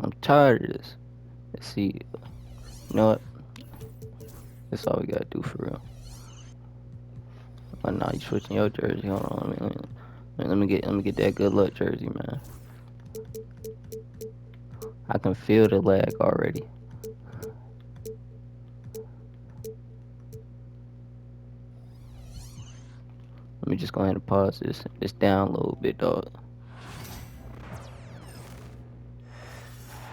I'm tired of this. Let's see. You know what? That's all we gotta do for real. Oh, no, you switching your jersey. Hold on. Let me get that good luck jersey, man. I can feel the lag already. Let me just go ahead and pause this down a little bit, dog.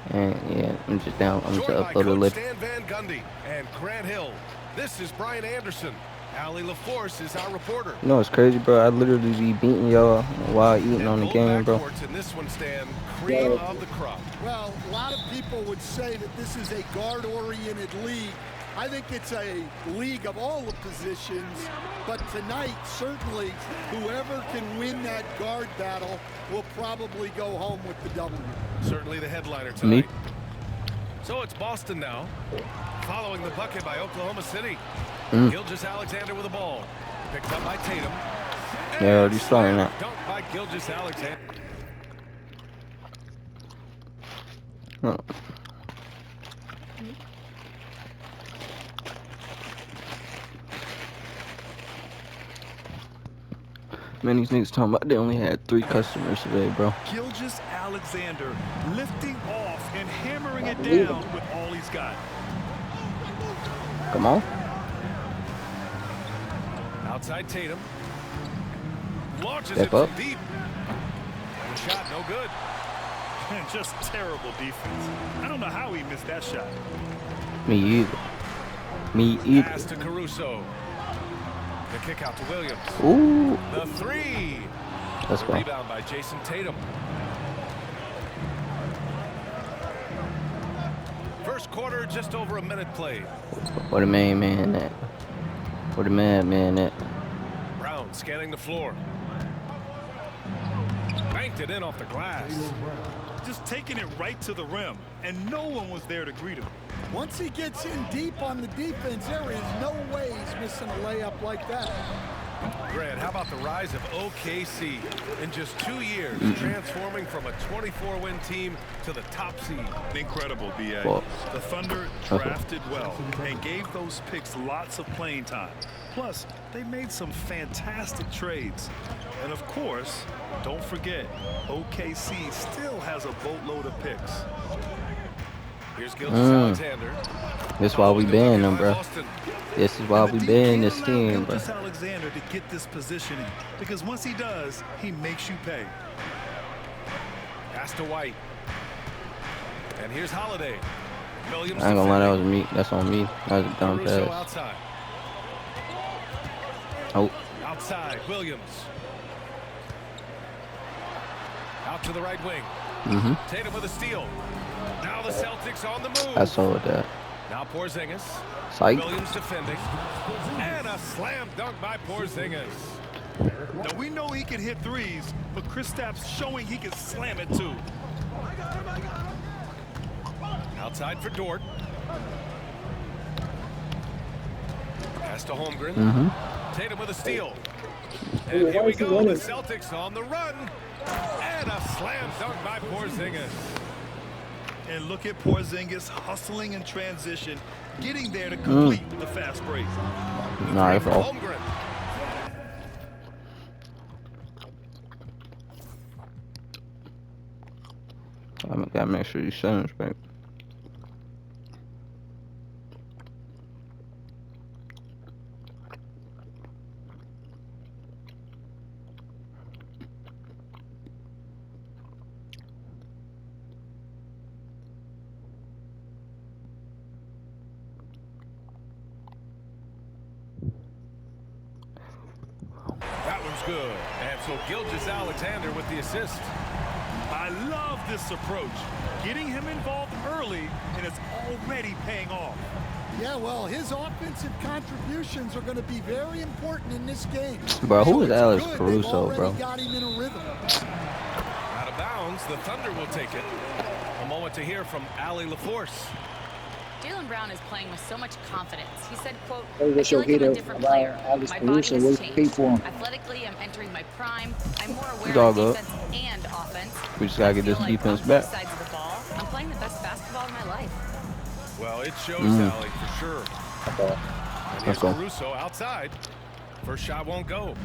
And yeah, I'm just upload a little. Stan Van Gundy and Grant Hill. This is Brian Anderson. Allie LaForce is our reporter. You know what's crazy, bro? I literally be beating y'all while eating on the game, bro. In this one, Stan, cream of the crop. Well, a lot of people would say that this is a guard-oriented league. I think it's a league of all the positions, but tonight, certainly, whoever can win that guard battle will probably go home with the W. Certainly the headliner tonight. Me? So it's Boston now, following the bucket by Oklahoma City. Gilgeous-Alexander with the ball. Picked up by Tatum. Yeah, already starting that. Dunk by Gilgeous-Alexander. Oh. Man, these niggas talking about they only had 3 customers today, bro. Gilgeous-Alexander lifting off and hammering it down with all he's got. Come on. Outside Tatum. Launches Step it up. from deep. The shot no good. Just terrible defense. I don't know how he missed that shot. Me either. Me either. Pass to Caruso. The kick out to Williams. Ooh. The 3. Let's go. Rebound by Jason Tatum. First quarter, just over a minute played. Where the main man at? Where the madman at? Brown scanning the floor. Banked it in off the glass. Just taking it right to the rim, and no one was there to greet him. Once he gets in deep on the defense, there is no way he's missing a layup like that. Grant, how about the rise of OKC? In just 2 years, transforming from a 24-win team to the top seed. Incredible, B.A. Well, the Thunder drafted well and gave those picks lots of playing time. Plus, they made some fantastic trades. And of course, don't forget, OKC still has a boatload of picks. Here's Gilgeous-Alexander. This is why we ban them, bro. This is why we ban this team, bro. Gilgeous-Alexander to get this positioning, because once he does, he makes you pay. Pass to White. And here's Holiday. Williams I ain't gonna lie, that was me. That's on me. That was a dumb Caruso pass. outside. Oh. Outside, Williams. Out to the right wing. Tatum with a steal. Now the Celtics on the move. I saw that. Now Porzingis. Psych. Williams defending. And a slam dunk by Porzingis. Now we know he can hit threes, but Kristaps showing he can slam it too. Outside for Dort. Pass to Holmgren. Tatum with a steal. And here we go. The Celtics on the run. And a slam dunk by Porzingis. And look at Porzingis hustling in transition, getting there to complete the fast break. Nah, it's all. Holmgren. I gotta make sure these settings right. That one's good. And so Gilgeous-Alexander with the assist. I love this approach. Getting him involved early, and it's already paying off. Yeah, well, his offensive contributions are going to be very important in this game. Bro, who is Alex Good. Caruso, bro? Got him in a rhythm. Out of bounds, the Thunder will take it. A moment to hear from Allie LaForce. Jaylen Brown is playing with so much confidence. He said, quote, Hey, I what's feel your like I'm a hit different about player. Alex My Caruso? body What's has the pay changed. for him? Athletically, I'm entering my prime. I'm more It's aware all of good. defense and offense. We just gotta get this I feel like defense on back. both sides of the ball, I'm playing the Well, it shows, Allie, for sure. And here's Let's go. Caruso outside. First shot won't go.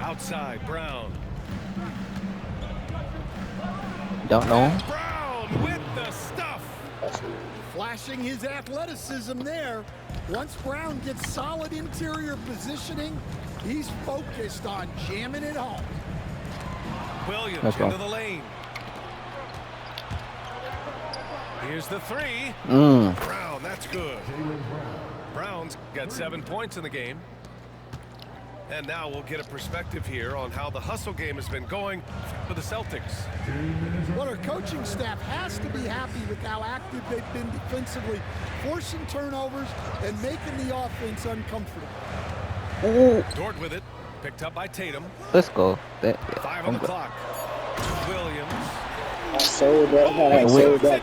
Outside, Brown. Don't know. Brown with the stuff. Flashing his athleticism there. Once Brown gets solid interior positioning, he's focused on jamming it home. Williams Let's go. into the lane. Here's the three. Brown, that's good. Brown's got 7 points in the game. And now we'll get a perspective here on how the hustle game has been going for the Celtics. Well, our coaching staff has to be happy with how active they've been defensively, forcing turnovers and making the offense uncomfortable. Dort with it, picked up by Tatum. Let's go. 5 on the clock. Williams. I sold that. I sold that.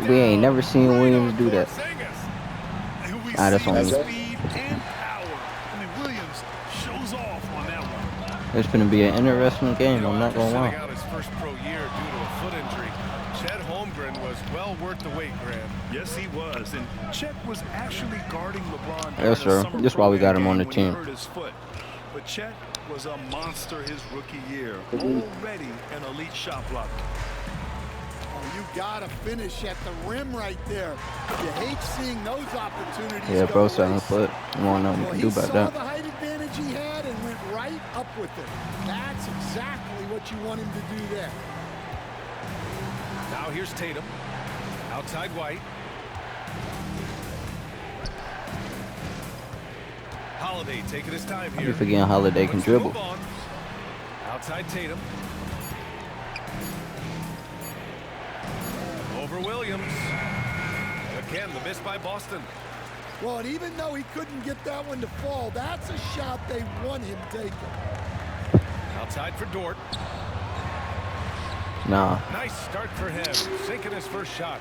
We ain't never seen Williams do that. And we That's see on the me. speed and power. I mean, Williams shows off on that one. It's gonna be an interesting game. I'm not After gonna sitting lie. out his first pro year due to a foot injury, Chet Holmgren was well worth the wait, Graham. Yes, he was. And Chet was actually guarding LeBron. Yes, during a sir. summer That's why we got him program on the when he team. hurt his foot. But Chet was a monster his rookie year. Already an elite shot blocker. Oh, you gotta finish at the rim right there. You hate seeing those opportunities. Yeah, go bro, to 7 waste. foot. You want nothing we Well, can he do saw about the that. height advantage he had and went right up with it. That's exactly what you want him to do there. Now here's Tatum. Outside White. Holiday taking his time I be here. forgetting Holiday can Looks to dribble. move on. Outside Tatum. Over Williams. Again, the miss by Boston. Well, and even though he couldn't get that one to fall, that's a shot they want him taking. Outside for Dort. Nah. Nice start for him. Sinking his first shot.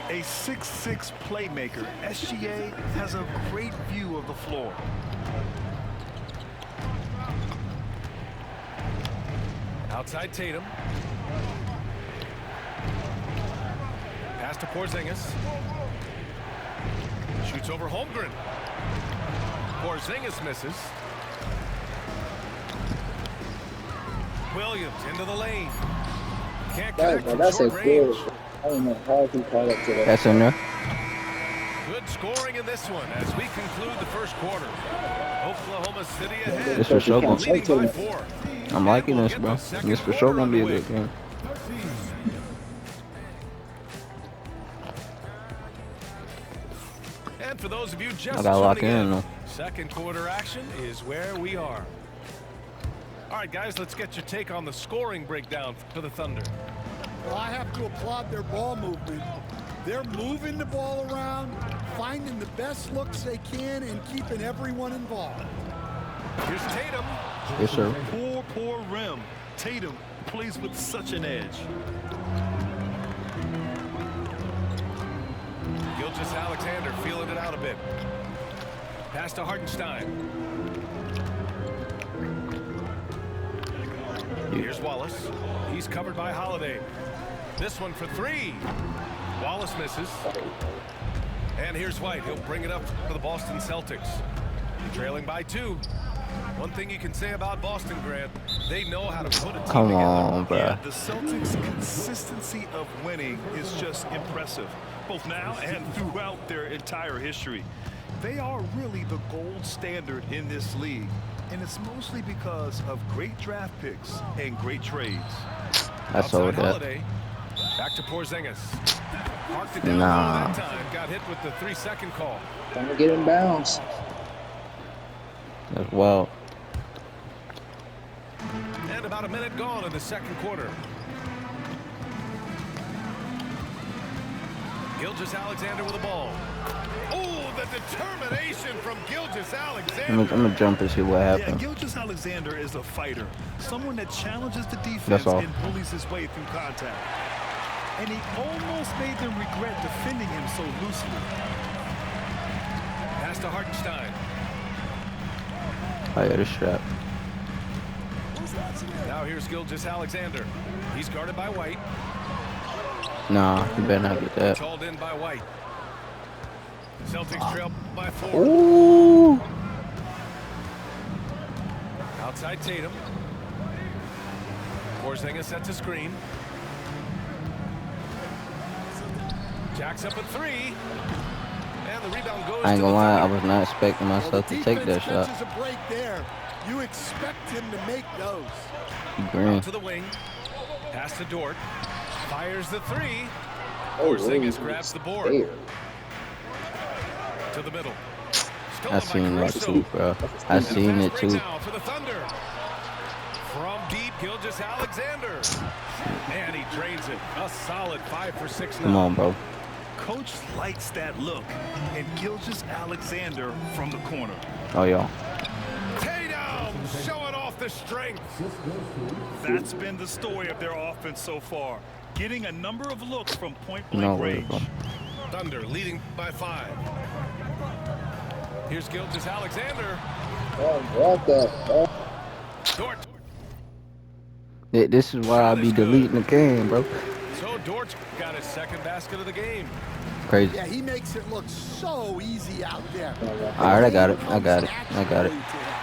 A 6'6" playmaker, SGA has a great view of the floor. Outside Tatum. Pass to Porzingis. Shoots over Holmgren. Porzingis misses. Williams into the lane. Can't connect from That's a short range. good. I don't know how he caught up to that. That's in there. Good scoring in this one as we conclude the first quarter. Oklahoma City ahead. This for sure gonna. Leading by 4. I'm liking We'll this, get bro. the second This for sure quarter gonna be a underway. good game. And for those of you I just gotta lock tuning in, though. second quarter action is where we are. All right, guys, let's get your take on the scoring breakdown for the Thunder. Well, I have to applaud their ball movement. They're moving the ball around, finding the best looks they can, and keeping everyone involved. Here's Tatum. Yes, sir. Poor rim. Tatum plays with such an edge. Gilgeous-Alexander feeling it out a bit. Pass to Hartenstein. Here's Wallace. He's covered by Holiday. This one for 3. Wallace misses. And here's White. He'll bring it up for the Boston Celtics. Trailing by 2. One thing you can say about Boston, Grant, they know how to put a team Come together. on, bro. Yeah, the Celtics' consistency of winning is just impressive, both now and throughout their entire history. They are really the gold standard in this league, and it's mostly because of great draft picks and great trades. I saw Outside that. Holiday. Back to Porzingis. Parked it down Nah. low that time. Got hit with the 3-second call. Trying to get in bounds. That's wild. And about a minute gone in the second quarter. Gilgeous-Alexander with the ball. Oh, the determination from Gilgeous-Alexander. I'm gonna jump and see what Yeah, happens. Gilgeous-Alexander is a fighter, someone that challenges the defense That's all. and bullies his way through contact. And he almost made them regret defending him so loosely. Pass to Hartenstein. I got a strap. Now here's Gilgeous-Alexander. He's guarded by White. Nah, you better not get that. Called in by White. Celtics trail by 4. Ooh. Outside Tatum. Porzingis sets a screen. Jacks up a 3. And the rebound goes I ain't to gonna the lie, I Thunder. was not expecting Well, myself the to take that defense shot. catches a break there. You expect him to make those. Green. Out to the wing. Pass to Dort. Fires the 3. Oh, Porzingis grabs the board. there. To the middle. I Stolen by seen that Caruso. too, bro. I And a seen fast it break too. now for the Thunder. From deep, Gilgeous Alexander. And he drains it. A solid 5 for 6 now. Come on, bro. Coach likes that look. And Gilgeous Alexander from the corner. Oh, y'all. Tatum showing off the strength. That's been the story of their offense so far. Getting a number of looks from No, point-blank where to range. go? Thunder leading by 5. Here's Gilgeous Alexander. Oh, what the fuck? Dort. This is why I be deleting the game, bro. So Dort's got his second basket of the game. Crazy. Yeah, he makes it look so easy out there. All right, I got it. I got it. I got it.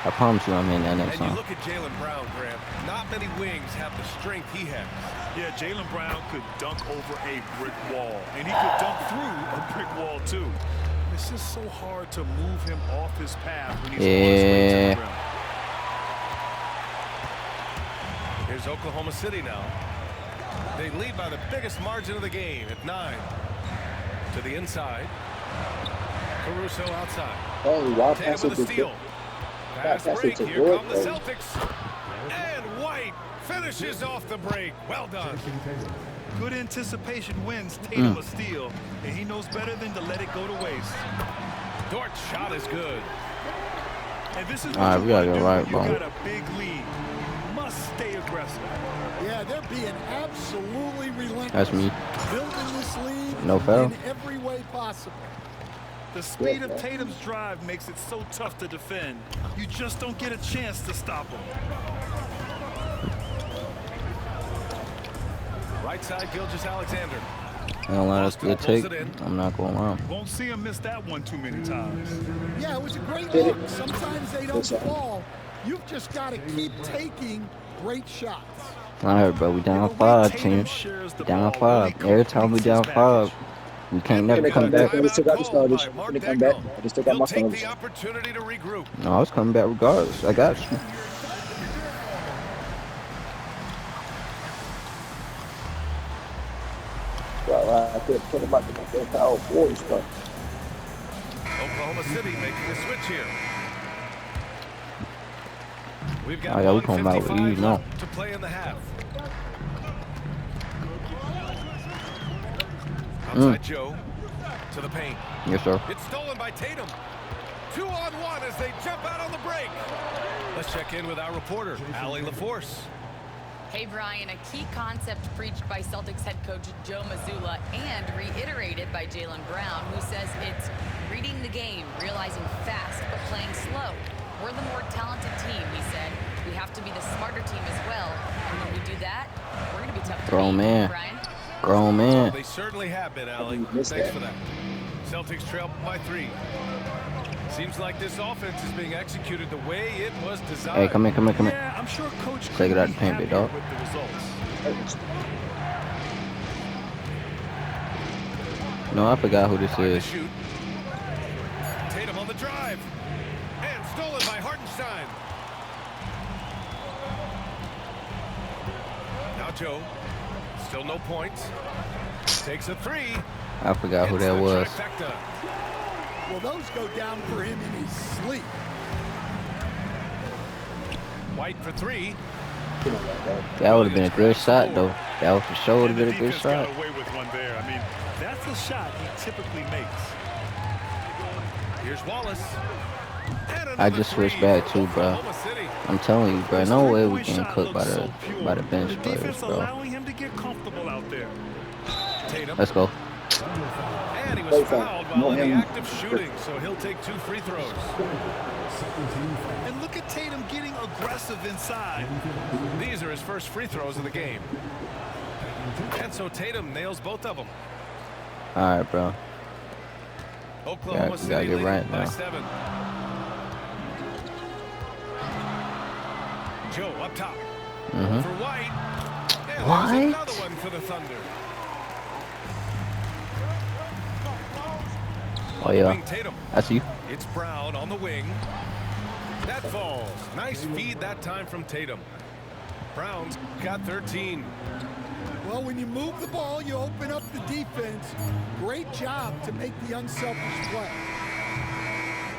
I promise you I'm in that next And you time. look at Jaylen Brown, Grant. Not many wings have the strength he has. Yeah, Jaylen Brown could dunk over a brick wall. And he could dunk through a brick wall, too. It's just so hard to move him off his path when he's on his way to the rim. Here's Oklahoma City now. They lead by the biggest margin of the game at 9. To the inside. Caruso outside. Oh, why Tatum pass with it a to steal. Fast pass it break. to Here Dort, come the though. Celtics. And White finishes off the break. Well done. Good anticipation wins Tatum a steal, and he knows better than to let it go to waste. Dort's shot is good. And this is All right, what we you gotta want to go do right, when you bro. got a big lead. Must stay aggressive. Yeah, they're being absolutely relentless. That's me. Building this lead No foul. in every way possible. The speed of Tatum's drive makes it so tough to defend. You just don't get a chance to stop him. Right side, Gilgeous Alexander. I don't lie, that's a good take. Pulls it in. I'm not going wrong. Won't see him miss that one too many times. Yeah, it was a great look. Sometimes they don't fall. You've just got to keep taking great shots. All right, bro. We down The way 5, Tatum team. shares the Down ball 5. really Every time we completes down his 5, package. we can't never Gonna come come back. back. I just took out the starters. Called by Gonna Mark come back. Dagnall. I just took out He'll my take starters. the opportunity to regroup. No, I was coming back regardless. I got you. Well, I could put him out to my power forwards, but Oklahoma City making a switch here. We've got Oh, yeah, we coming back with 1:55 you, no. left to play in the half. Outside Joe to the paint. Yes, sir. It's stolen by Tatum. 2-on-1 as they jump out on the break. Let's check in with our reporter, Allie LaForce. Hey, Brian, a key concept preached by Celtics head coach Joe Mazzulla and reiterated by Jaylen Brown, who says it's reading the game, realizing fast, but playing slow. We're the more talented team, he said. We have to be the smarter team as well. And when we do that, we're going to be tough to Grown beat, man. Brian. Grown man. They certainly have been, Allie. missed Thanks that. for that. Celtics trail by 3. Seems like this offense is being executed the way it was designed. Hey, come here, come here, come here. Yeah, I'm sure Coach Take it out couldn't the paint, be big dog. happier with the results. No, I forgot who this Time to is. shoot. Tatum on the drive. And stolen by Hartenstein. Now Joe. Still no points. Takes a 3. I forgot who Hits that the was. trifecta. Well, those go down for him in his sleep. White for 3. That would have been a good shot, though. That would for sure would have And been the a good defense shot. got away with one there. I mean, that's a shot he typically makes. Here's Wallace. And I another just three switched back for too, bro. Oklahoma City. I'm telling you, bro. His No way we three-point getting shot cooked by looks the so pure. by the bench The players, defense bro. allowing him to get comfortable out there. Tatum. Let's go. And he was fouled while in the act of shooting, so he'll take 2 free throws. And look at Tatum getting aggressive inside. These are his first free throws of the game. And so Tatum nails both of them. All right, bro. Oklahoma You City gotta get leading right by now. 7. Joe up top. For White. And What? there's another one for the Thunder. Oh yeah, Wing Tatum. that's you. It's Brown on the wing. That falls. Nice feed that time from Tatum. Brown's got 13. Well, when you move the ball, you open up the defense. Great job to make the unselfish play.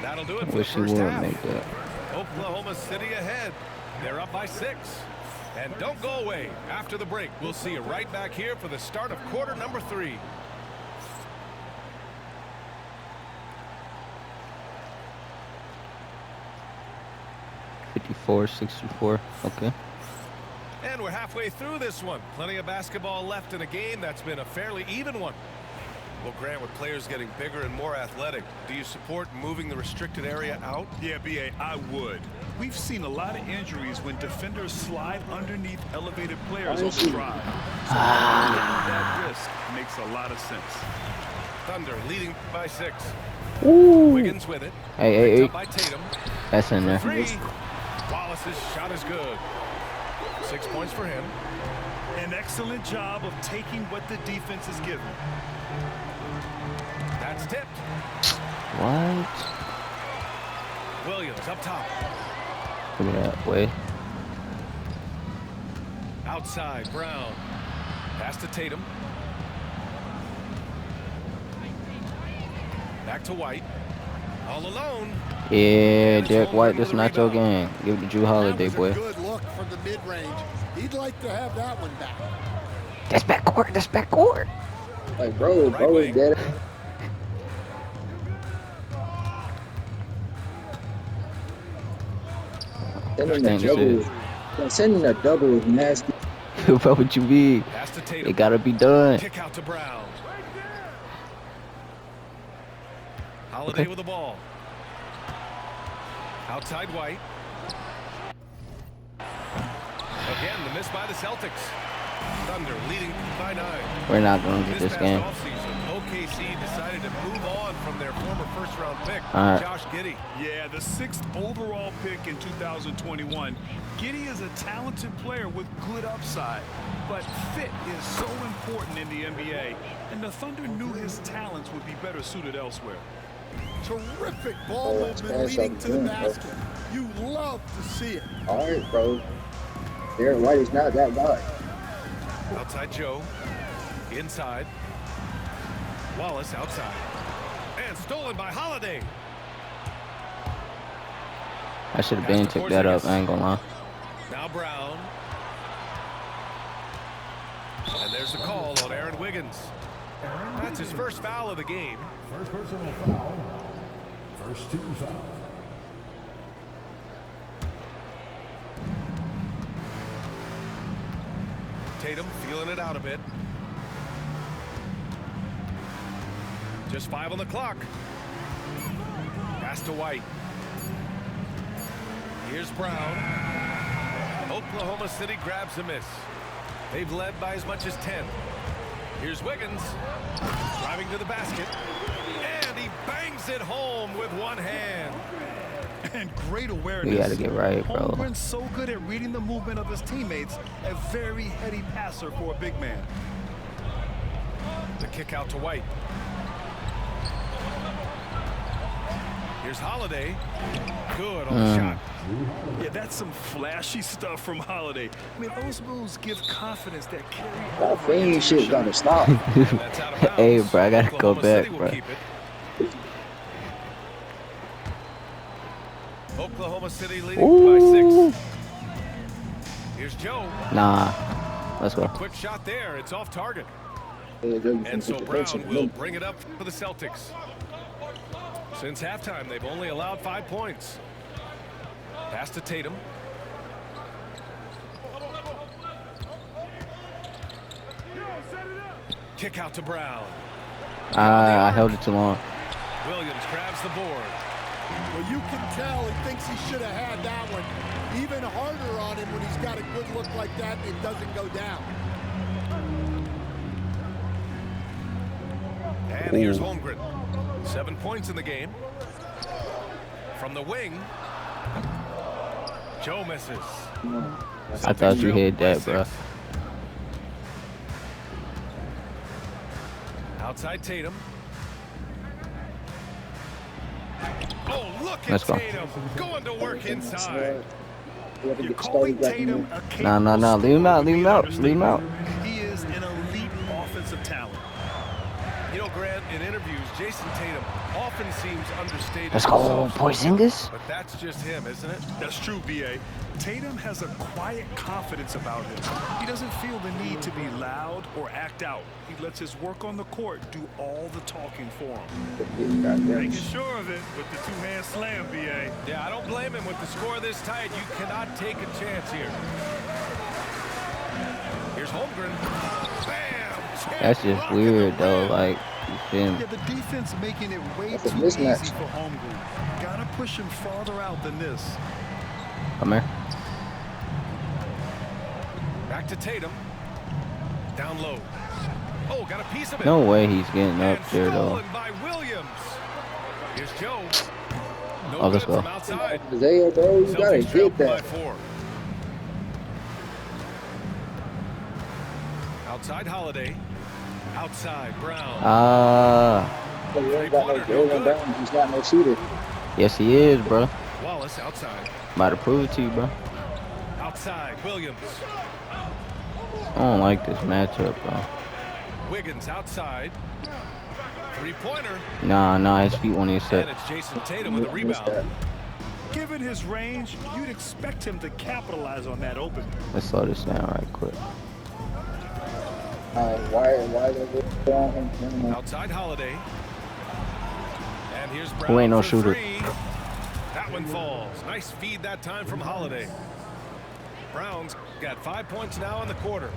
That'll do it for Wish the you first would half. make that. Oklahoma City ahead. They're up by 6. And don't go away. After the break, we'll see you right back here for the start of quarter number 3. $54-64. Okay. And we're halfway through this one. Plenty of basketball left in a game that's been a fairly even one. Well, Grant, with players getting bigger and more athletic, do you support moving the restricted area out? Yeah, B.A., I would. We've seen a lot of injuries when defenders slide underneath elevated players on the drive. So that risk makes a lot of sense. Thunder leading by 6. Ooh. Wiggins with it. Hey, Picked hey, up by Tatum. that's in there. 3. Wallace's shot is good. 6 points for him. An excellent job of taking what the defense is given. That's tipped. What? Williams up top. Give me that way. Outside, Brown. Pass to Tatum. Back to White. All alone. Yeah, And it's Derek Holmgren White, with this the not your rebound. game. Give it to Drew Holiday, That boy. was a good look from the mid-range. He'd like to have that one back. That's backcourt. That's backcourt. Like, bro, Right wing. dead. Sending a double is nasty. What would you be? Pass to Tatum. It gotta be done. Kick out to Brown. Holiday Okay. with the ball. Outside White. Again, the miss by the Celtics. Thunder leading by 9. We're not gonna get this past game. offseason, OKC decided to move on from their former first-round pick, All right. Josh Giddey. Yeah, the 6th overall pick in 2021. Giddey is a talented player with good upside, but fit is so important in the NBA, and the Thunder knew his talents would be better suited elsewhere. Terrific ball movement leading to the basket. You love to see it. All right, bro. Derek White is not that guy. Outside Joe. Inside. Wallace outside. And stolen by Holiday. I should have been took that up. I ain't gonna lie. Now Brown. And there's the call on Aaron Wiggins. That's his first foul of the game. First personal foul. First 2 fouls. Tatum feeling it out a bit. Just 5 on the clock. Pass to White. Here's Brown. Oklahoma City grabs a miss. They've led by as much as 10. Here's Wiggins. Driving to the basket. And he bangs it home with one hand. And great awareness. We gotta get right, bro. Holmgren's so good at reading the movement of his teammates. A very heady passer for a big man. The kick out to White. Here's Holiday. Good on the shot. Yeah, that's some flashy stuff from Holiday. I mean, those moves give confidence that carry That over. fiend shit gotta stop. That's out of bounds. Hey, bro, I gotta go Oklahoma back, City will bro. keep it. Oklahoma City leading Ooh. by 6. Here's Joe. Nah. Let's go. Quick shot there. It's off target. And And so Brown will bring it up for the Celtics. Since halftime, they've only allowed 5 points. Pass to Tatum. Kick out to Brown. I held it too long. Williams grabs the board. Well, you can tell he thinks he should have had that one. Even harder on him when he's got a good look like that and it doesn't go down. And here's Holmgren. 7 points in the game. From the wing. Joe misses. I thought you hit that, bro. Outside Tatum. Oh, look Let's at go. Tatum going to work inside. You're calling Tatum a capable Nah. Leave him out. Leave him out. Leave him out. He is an elite offensive talent. You know, Grant, in interviews, Jason Tatum often seems understated. Let's go, Porzingis. But that's just him, isn't it? That's true, B.A. Tatum has a quiet confidence about him. He doesn't feel the need to be loud or act out. He lets his work on the court do all the talking for him. Making sure of it with the two-hand slam, B.A. Yeah, I don't blame him. With the score this tight, you cannot take a chance here. Here's Holmgren. Bam! That's just weird, though. Like, you feel me? Yeah, the defense making it way That's a too easy mismatch. for Holmgren. Gotta push him farther out than this. Come here. Back to Tatum. Down low. Oh, got a piece of it. No way he's getting up And there, though. stolen by Williams. Here's Joe. No Oh, let's good go. from outside. Isaiah, bro, you gotta Celtics trail get by that. 4. Outside Holiday. Outside Brown. He ain't got no Jalen Brown. He's not no shooter. Yes, he is, bro. Wallace outside. About to prove it to you, bro. Outside Williams. I don't like this matchup, bro. Wiggins outside. Three-pointer. Nah, his feet won't even And set. it's Jason Tatum with a Missed that. rebound. Given his range, you'd expect him to capitalize on that opening. Let's slow this down right quick. Why they go on him? Outside Holiday. And here's Brown Who ain't no for shooter? 3. That one falls. Nice feed that time from Holiday. Brown's got 5 points now in the quarter.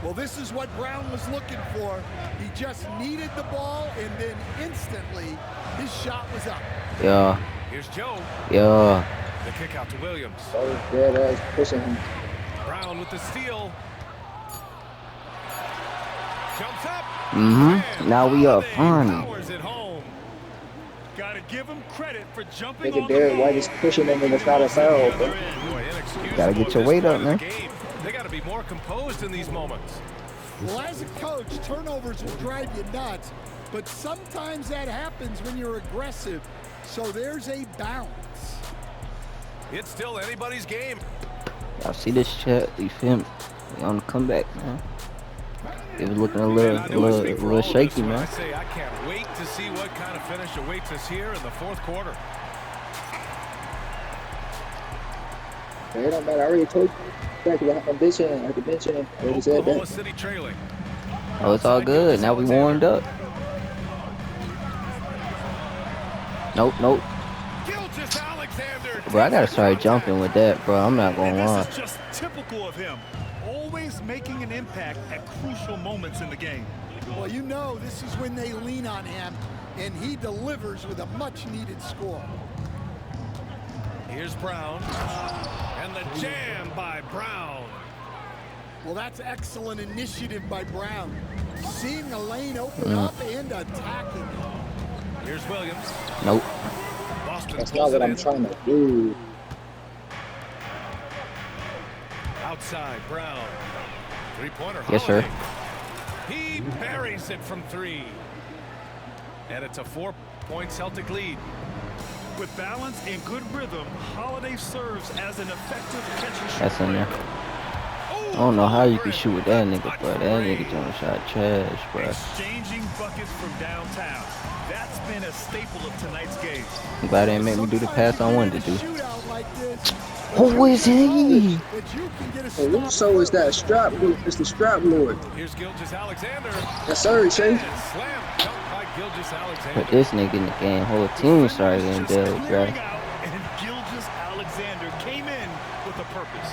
Well, this is what Brown was looking for. He just needed the ball, and then instantly his shot was up. Yeah. Here's Joe. Yeah. The kick out to Williams. Oh, dead ass pushing him. Brown with the steal. Jumps up. Mm-hmm. Now we up. Holiday powers it home. Gotta give him credit for jumping Nigga, on the Derek ball. White is pushing him, and it's not a foul, bro. Boy, inexcusable Gotta get at your this weight point up, in the man. game. They got to be more composed in these moments. Well, as a coach, turnovers will drive you nuts, but sometimes that happens when you're aggressive. So there's a balance. It's still anybody's game. Y'all see this chat? You feel me? We on the comeback, man. It was looking a And I know I speak for all little of us shaky, when I man. say I can't wait to see what kind of finish awaits us here in the fourth quarter. It don't matter. I already told you. Back to the bench at the bench. I already said Oklahoma that. City trailing. Oh, it's all good. Now we warmed up. Nope. Gilgeous Alexander. Bro, I gotta start jumping with that, bro. I'm not And gonna lie. this is just typical of him. Always making an impact at crucial moments in the game. Well, you know this is when they lean on him, and he delivers with a much-needed score. Here's Brown. And the jam by Brown. Well, that's excellent initiative by Brown. Seeing the lane open up and attacking it. Here's Williams. Nope. Boston That's pulls not what it I'm in. trying to do. Outside, Brown. Three-pointer. Yes, sir. Holiday. He buries it from 3. And it's a 4-point Celtic lead. With balance and good rhythm, Holiday serves as an effective catch and shoot That's in there. player. I don't know how you can shoot with that nigga, bro. That nigga jump shot trash, bro. Exchanging buckets from downtown. That's been a staple of tonight's game. I'm glad they didn't make me do the pass I wanted to do. Shootout like this, Who is he? that you can get a Well, stop. so is that strap lord. It's the strap lord. Here's Gilgeous Alexander. Yes, sir, Shay. And slam dunk by Gilgeous Put Alexander. this nigga in the game. Whole team started getting Just dealt, bro. clearing out, and Gilgeous Alexander came in with a purpose.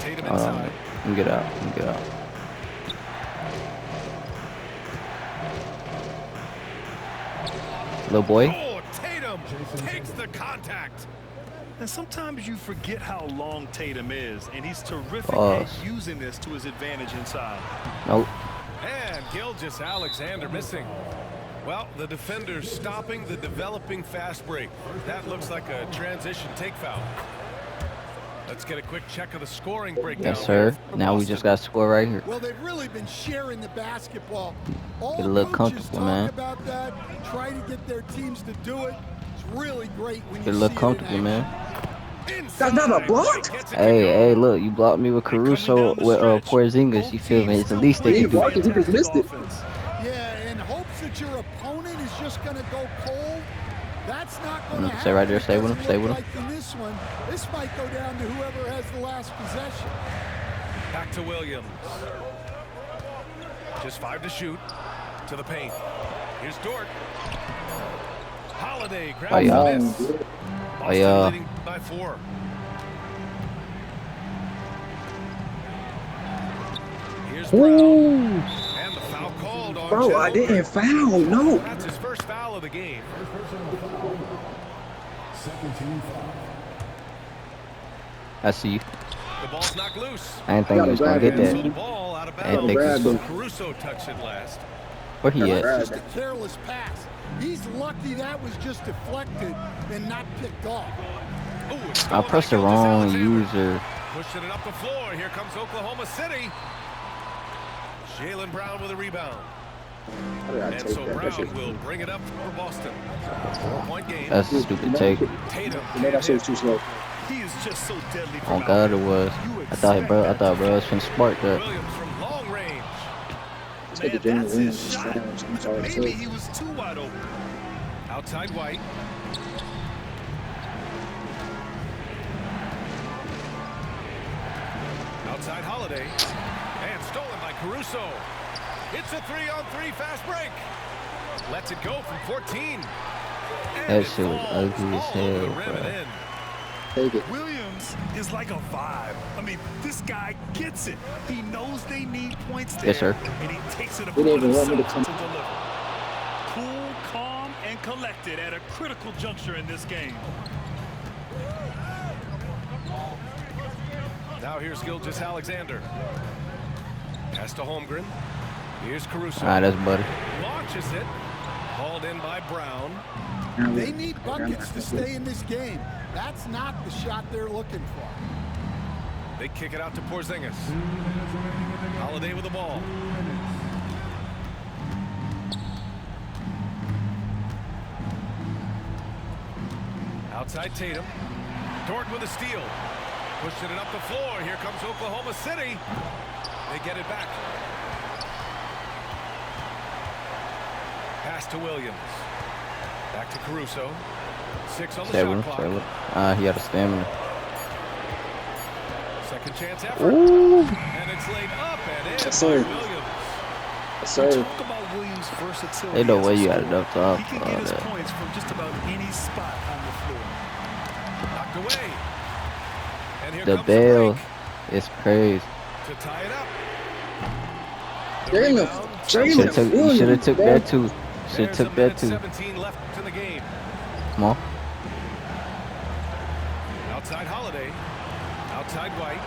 Tatum Hold on. inside. Let me get out. Little boy. Oh, Tatum takes the contact. And sometimes you forget how long Tatum is, and he's terrific Pause. at using this to his advantage inside. Nope. And Gilgeous-Alexander missing. Well, the defender's stopping the developing fast break. That looks like a transition take foul. Let's get a quick check of the scoring breakdown. Yes, sir. for Now we Boston. just got to score right here. Well, they've really been sharing the basketball. All Get a little coaches comfortable, talk man. about that, try to get their teams to do it. It's really great when Get a you little see it in comfortable, action. man. That's not a block. Hey, look, you blocked me with Caruso, with Porzingis. You feel me? It's the least they He can do. blocked it. He just missed it. Yeah, in hopes that your opponent is just going to go cold. That's not going to happen. Stay right there. Stay It with him. doesn't Stay look with him. like in this one, this might go down to whoever has the last possession. Back to Williams. Just 5 to shoot. To the paint. Here's Dort. Holiday grabs Oh, yeah. the miss. Oh, Boston yeah. leading by 4. Here's Brown. And the foul called on bro, I Joe. didn't foul. No. That's his first foul of the game. Second team foul. I see you. The ball's knocked loose. I didn't think he was going to get And so the that. ball out of I didn't bounds. think so. Caruso touched it last. Where he at? That's just a careless pass. He's lucky that was just deflected and not picked off. Ooh, it's I stolen pressed by the wrong Gilgeous-Alexander. user. Pushing it up the floor. Here comes Oklahoma City. Jaylen Brown with a rebound. I gotta And take so that. That shit's Brown will bring it up for Boston. 4-point game. That's a stupid take. Tatum. You know that shit was too slow. He is just so deadly Oh from out God, it there. was. You I thought, bro. I expect thought, that bro, it was finna spark that. Williams from long range. Let's get the Man, Jalen that's Williams. his shot. I'm sorry. Maybe he was too wide open. Outside White. Outside Holiday. And stolen by Caruso. It's a 3-on-3 fast break. Lets it go from 14. And That it shit was falls ugly as all over the hell, rim and bro. in. Take it. Williams is like a vibe. I mean, this guy gets it. He knows they need points there. Yes, sir. And he takes it He upon didn't even want me to himself come. to deliver. Cool, calm, and collected at a critical juncture in this game. Now here's Gilgeous-Alexander. Pass to Holmgren. Here's Caruso. Ah, that's butter. Launches it. Hauled in by Brown. They need buckets to stay in this game. That's not the shot they're looking for. They kick it out to Porzingis. Holiday with the ball. Outside Tatum. Dort with a steal. Pushing it up the floor. Here comes Oklahoma City. They get it back. Pass to Williams. Back to Caruso. 6 on the Stay shot with him. clock. Stay with him. Ah, he had a stamina. Second chance effort. Ooh. And it's laid up and in Yes, by sir. Williams. So, Talk about Williams' versatility. Ain't no as a way you scorer. had enough time He can for get all his that. points from just about any spot on the floor. Knocked away. And here The comes bail break is crazy. to tie it up. The Jalen, rebound. Jalen You should have took bro. that too. Should There's have a took minute that too. 17 left in the game. Come on. Outside Holiday. Outside White.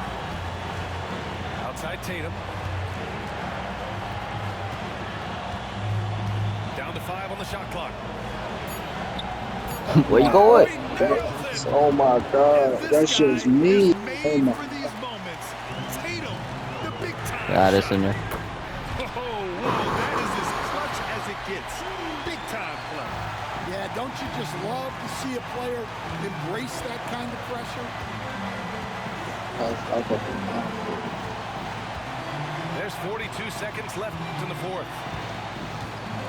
Outside Tatum. Down to 5 on the shot clock. Where you going? That's- oh my God, that shit is me. Oh my. For these moments, Tatum, the big time God, it's shot. in there. Oh, that is as clutch as it gets. Big time play. Yeah, don't you just love to see a player embrace that kind of pressure? I fucking. There's 42 seconds left in the fourth.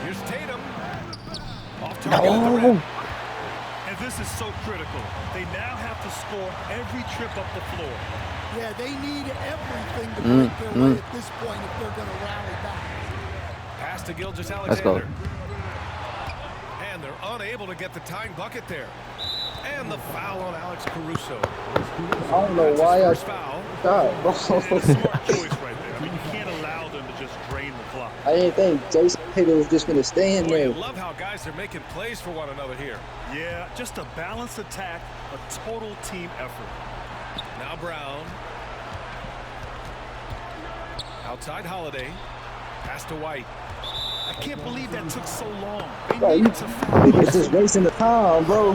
Here's Tatum. Off target at the rim. And this is so critical. They now have to score every trip up the floor. Yeah, they need everything to break their way at this point if they're going to rally back. Pass to Gilgeous-Alexander. Let's go. And they're unable to get the tying bucket there. And the foul on Alex Caruso. I don't know That's why his I first foul. died, And a bro. smart choice right there. I mean, you can't allow them to just drain the clock. I didn't think Jason Tatum was just gonna stand Boy, you there. love how guys are making plays for one another here. Yeah, just a balanced attack, a total team effort. Now Brown. Outside Holiday. Pass to White. I can't believe that took so long. They Bro, needed to foul. niggas just wasting the time, bro.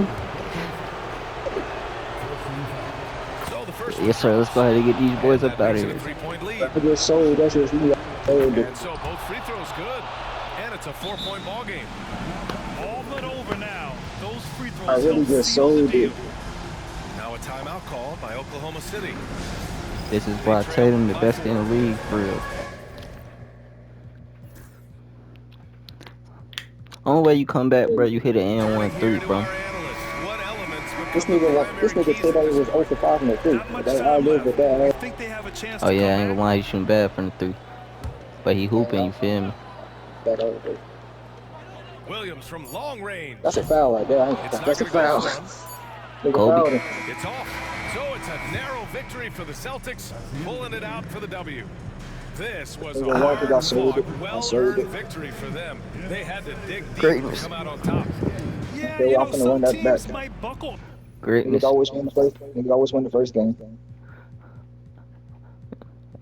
So the first Yes, sir. Let's go ahead and get these boys up out of here. 3-point lead. I just sold. That's just me. Sold it. And so both free throws good. And it's a 4-point ball game. All but over now. Those free throws I really help just seal the sold deal. it. Now a timeout called by Oklahoma City. This is why Tatum the best in the league for real. Only way you come back, bro, you hit an and 1 3, bro. This nigga Tatum was 0 for 5 in the 3. Not much I time live left. with that. You think they have a chance Oh to yeah, I come ain't gonna back? lie, you shooting bad from the 3. But he hooping, you feel me? Williams from long range. That's a foul right there. It's not That's a gonna go foul. for him. Nigga fouled him. It's off. So it's a narrow victory for the Celtics, pulling it out for the W. This was a I sold it. I sold well-earned it. victory for them. They had to dig deep Greatness. to come out on top. Yeah, They you all know, finna some run that teams back. might buckle. Greatness. Niggas always win the first. Niggas always win the first game.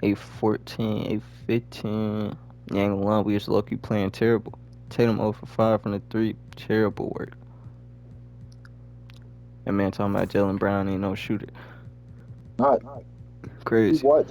8-14, 8-15. You ain't gonna lie, we just lucky playing terrible. Tatum 0 for 5 from the 3. Terrible work. That man talking about Jalen Brown ain't no shooter. Not. Crazy. What?